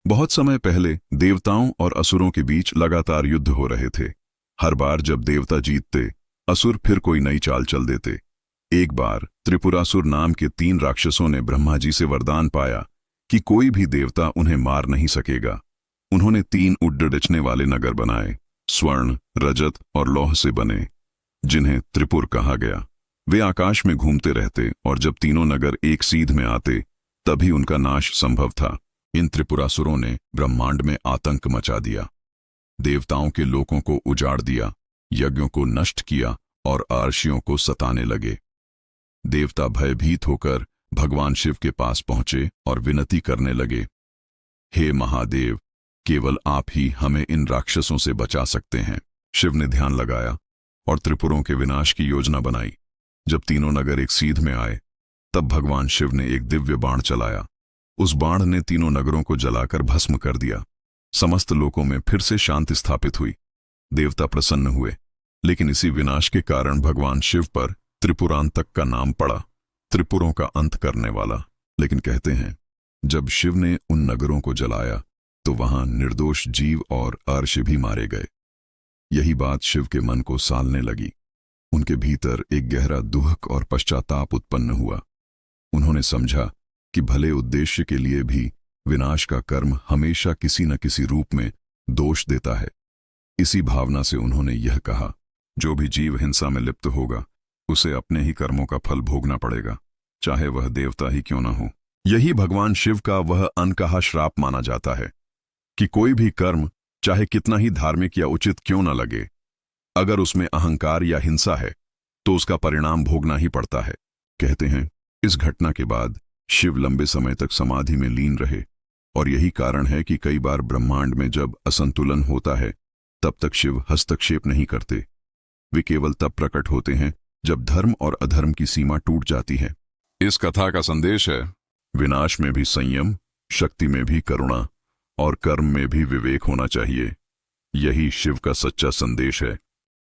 बहुत समय पहले देवताओं और असुरों के बीच लगातार युद्ध हो रहे थे। हर बार जब देवता जीतते, असुर फिर कोई नई चाल चल देते। एक बार त्रिपुरासुर नाम के 3 राक्षसों ने ब्रह्मा जी से वरदान पाया कि कोई भी देवता उन्हें मार नहीं सकेगा। उन्होंने 3 उड्डड़चने वाले नगर बनाए, स्वर्ण, रजत और लौह से बने, जिन्हें त्रिपुर कहा गया। वे आकाश में घूमते रहते और जब तीनों नगर एक सीध में आते तभी उनका नाश संभव था। इन त्रिपुरासुरों ने ब्रह्मांड में आतंक मचा दिया, देवताओं के लोकों को उजाड़ दिया, यज्ञों को नष्ट किया और आर्षियों को सताने लगे। देवता भयभीत होकर भगवान शिव के पास पहुंचे और विनती करने लगे, हे महादेव, केवल आप ही हमें इन राक्षसों से बचा सकते हैं। शिव ने ध्यान लगाया और त्रिपुरों के विनाश की योजना बनाई। जब तीनों नगर एक सीध में आए तब भगवान शिव ने एक दिव्य बाण चलाया। उस बाण ने तीनों नगरों को जलाकर भस्म कर दिया। समस्त लोकों में फिर से शांति स्थापित हुई। देवता प्रसन्न हुए, लेकिन इसी विनाश के कारण भगवान शिव पर त्रिपुरांतक का नाम पड़ा, त्रिपुरों का अंत करने वाला। लेकिन कहते हैं, जब शिव ने उन नगरों को जलाया तो वहां निर्दोष जीव और अर्ष भी मारे गए। यही बात शिव के मन को सालने लगी। उनके भीतर एक गहरा दुख और पश्चाताप उत्पन्न हुआ। उन्होंने समझा कि भले उद्देश्य के लिए भी विनाश का कर्म हमेशा किसी न किसी रूप में दोष देता है। इसी भावना से उन्होंने यह कहा, जो भी जीव हिंसा में लिप्त होगा उसे अपने ही कर्मों का फल भोगना पड़ेगा, चाहे वह देवता ही क्यों न हो। यही भगवान शिव का वह अनकहा श्राप माना जाता है कि कोई भी कर्म चाहे कितना ही धार्मिक या उचित क्यों न लगे, अगर उसमें अहंकार या हिंसा है तो उसका परिणाम भोगना ही पड़ता है। कहते हैं, इस घटना के बाद शिव लंबे समय तक समाधि में लीन रहे और यही कारण है कि कई बार ब्रह्मांड में जब असंतुलन होता है तब तक शिव हस्तक्षेप नहीं करते। वे केवल तब प्रकट होते हैं जब धर्म और अधर्म की सीमा टूट जाती है। इस कथा का संदेश है, विनाश में भी संयम, शक्ति में भी करुणा और कर्म में भी विवेक होना चाहिए। यही शिव का सच्चा संदेश है।